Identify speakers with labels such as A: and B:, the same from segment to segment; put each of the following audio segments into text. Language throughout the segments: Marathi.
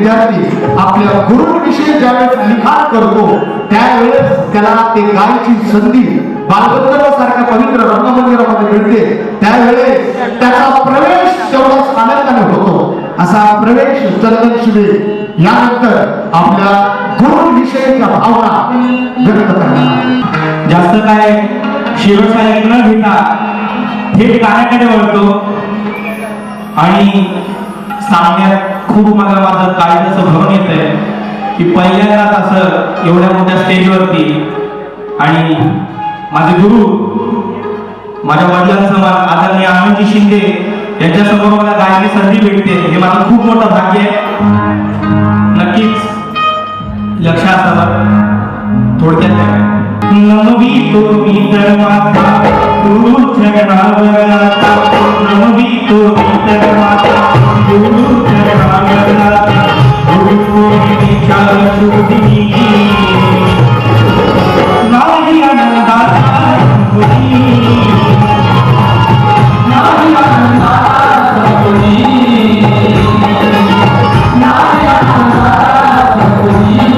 A: विद्यार्थी आपल्या गुरुविषयी ज्यावेळेस लिखाण करतो त्यावेळेस त्याला ते गायची संधी बालगंधर्वासारख्या पवित्र रंगमंदिरामध्ये मिळते, त्यावेळेस त्याचा प्रवेश तेवढाच आनंदाने होतो. असा प्रवेश चंदन शिवे यानंतर आपल्या गुरुविषयीच्या भावना व्यक्त करणार.
B: जास्त काय शिरोशाही न घेता थेट गाण्याकडे वळतो आणि सांगण्यात खूप मला माझं काय असं भरून येतंय की पहिल्यांदाच असं एवढ्या मोठ्या स्टेजवरती आणि माझे गुरु माझ्या वडिलांसमोर आदरणीय आनंदजी शिंदे यांच्यासमोर मला गायची संधी भेटते हे माझं खूप मोठं भाग्य आहे. नक्कीच लक्ष असावं. थोडक्यात नमवी तो मित्र माता गुरु चरणावर नाता, नमवी तो मित्र माता गुरु चरणावर नाता, गुरु पौर्णिमेच्या शुभदिनी नाही आनंदाचा संपुटी, नाही आनंदाचा संपुटी, नाही आनंदाचा संपुटी.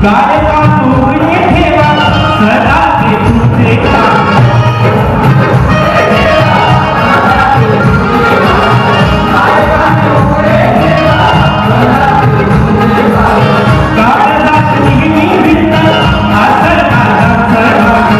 B: गाडगा उघडे ठेवा सदा ते तुमचे काम. गाडगात नेहमी भिन्न असं काळाचं भाग.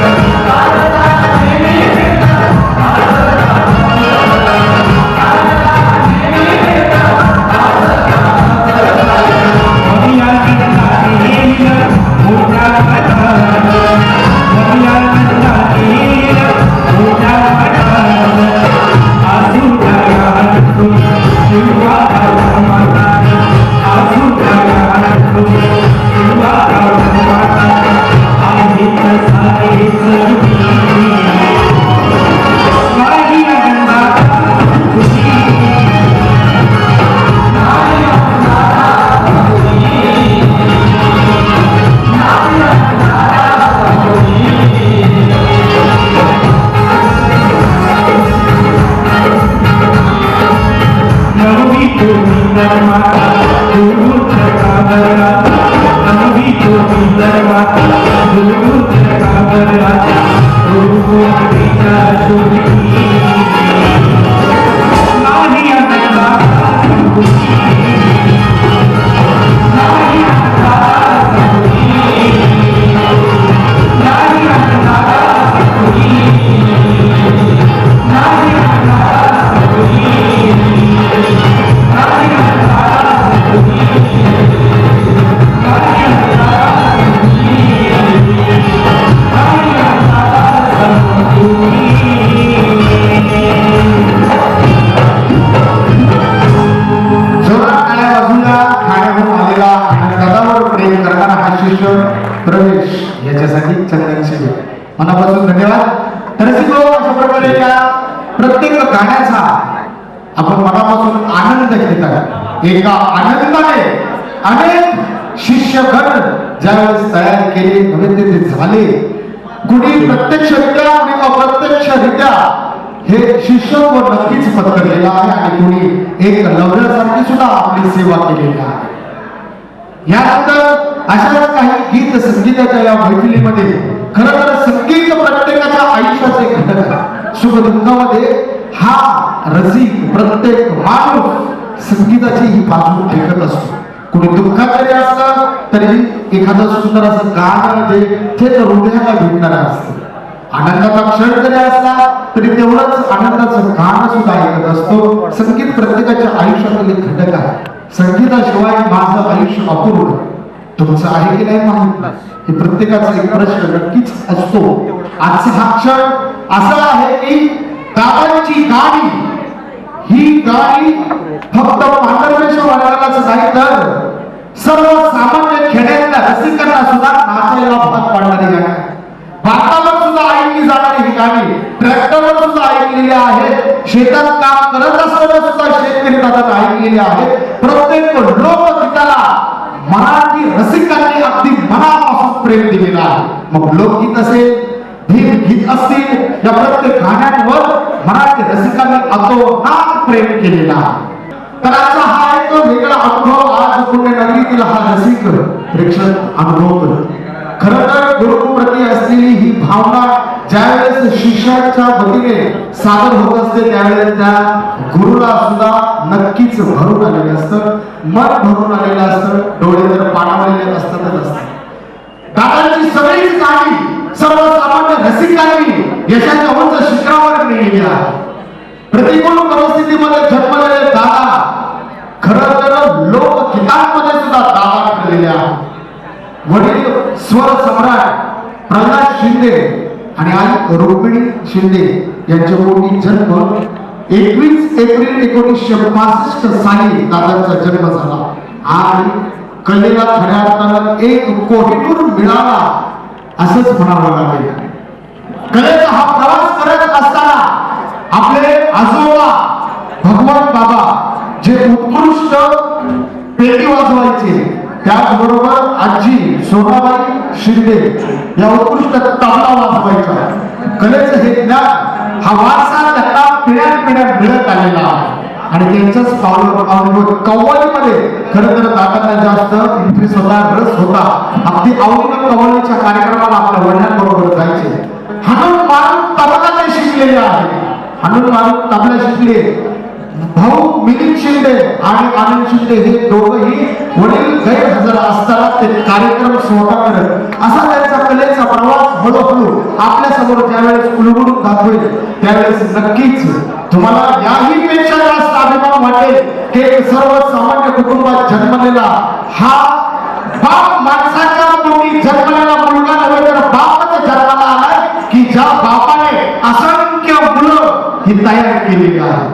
A: प्रवेश याच्यासाठी चंदनशी मनापासून धन्यवाद. तर अशा प्रकारे या प्रत्येक गाण्याचा आपण मनापासून आनंद घेतात. एका आनंदाने अनेक शिष्यगण ज्यावेळेस तयार केले नव्हे ते झाले. कुणी प्रत्यक्षरित्या आणि अप्रत्यक्षरित्या हे शिष्यत्व नक्कीच पत्करलेलं आहे आणि कुणी एक लवऱ्यासारखी सुद्धा आपली सेवा केलेली आहे. यानंतर अशाच काही गीत संगीताच्या या मैफिलीमध्ये खरं तर संगीत प्रत्येकाच्या आयुष्याचे घटक आहे. सुख दुःखामध्ये हा रसिक प्रत्येक माणूस संगीताची ही बाजू ऐकत असतो. कुणी दुःखात जरी असलं तरी एखादं सुंदर असं गाणं जे थेट हृदयाला भेटणारं असतं. आनंदाचा क्षण जरी असला तरी तेवढंच आनंदाचं गाणं सुद्धा ऐकत असतो. संगीत प्रत्येकाच्या आयुष्यातील एक घटक आहे. संगीताशिवाय माझं आयुष्य अपूर्ण. तुमचं आहे की नाही माहित नाही, हे प्रत्येकाचा एक प्रश्न नक्कीच असतो. आजचा हा क्षण असा आहे की दादांची गाणी ही गाणी फक्त पांढरपेशा वर्गालाच नाही तर सर्वसामान्य खेड्यातल्या रसिकांना सुद्धा नाचायला भाग पाडणारी गाणी आहे. भारतावर सुद्धा ऐकली जाणारी ही गाणी ट्रॅक्टरवर सुद्धा ऐकलेली आहे. शेतात काम करत असताना सुद्धा शेतकरी दादा ऐकलेली आहे. प्रत्येक लोकगीताला मराठी रसिकांनी अगदी मनापासून प्रेम दिलेलं आहे. मग लोकगीत असेल भीम गीत असतील या प्रत्येक गाण्यांवर मराठी रसिकांनी अतोनात प्रेम केलेलं आहे. तर आजचा हा एक वेगळा अनुभव आज पुण्यनगरीतील हा रसिक प्रेक्षक अनुभवतो. खरं तर गुरुप्रती असलेली ही भावना ज्यावेळेस शिष्याच्या वतीने सादर होत असते त्यावेळेस त्या गुरुला सुद्धा नक्कीच भरून आलेलं असतं, मन भरून आलेलं असतं, डोळे तर पाणावलेले असतातच असतात. दादांची सगळीच गाणी सर्वसामान्य रसिकांनी यशाच्या उंच शिखरावर नेलेली आहे. प्रतिकूल परिस्थितीमध्ये जन्मलेले दादा खरं तर लोकगीतांमध्ये सुद्धा दादा ठरलेले आहेत. वडील स्वर सम्राट प्रल्हाद शिंदे आणि आई रुक्मिणी शिंदे यांच्या पोटी जन्म 21 एप्रिल 1965 साली दादांचा जन्म झाला आणि कलेला खऱ्या अर्थानं एक कोहिनूर मिळाला असंच म्हणावं लागेल. कलेचा हा प्रवास करत असताना आपले आजोबा भगवान बाबा जे उत्कृष्ट पेटी वाजवायचे त्याचबरोबर आजी सोनाबाई शिंदे या उत्कृष्ट तबला वाजवायच्या. कलेचं हे ज्ञान हा वारसा त्यांना पिढ्यानपिढ्या मिळत आलेला आहे आणि त्यांच्याच पावलं कव्वालीमध्ये खरं तर दादांना जास्त इंटरेस्ट होता, रस होता. अगदी आवडीनं कव्वालीच्या कार्यक्रमाला आपल्या वडिलांबरोबर जायचे. हाणून मारून तबला ते शिकलेले आहे. हाणून मारून तबला शिकले. भाऊ मिलिंद शिंदे आणि आनंद शिंदे हे दोघंही वडील गैरहजर असताना ते कार्यक्रम स्वतः करत. असा त्यांचा कलेचा प्रवास हळूहळू आपल्या समोर ज्यावेळेस उलगडून दाखवेल त्यावेळेस नक्कीच तुम्हाला याही पेक्षा जास्त अभिमान वाटेल की एक सर्वसामान्य कुटुंबात जन्मलेला हा बाप माणसाच्या पोटी जन्मलेला मुलगा नव्हे तर बापच जन्माला आलाय की ज्या बापाने असंख्य मुलं ही तयार केलेली आहे.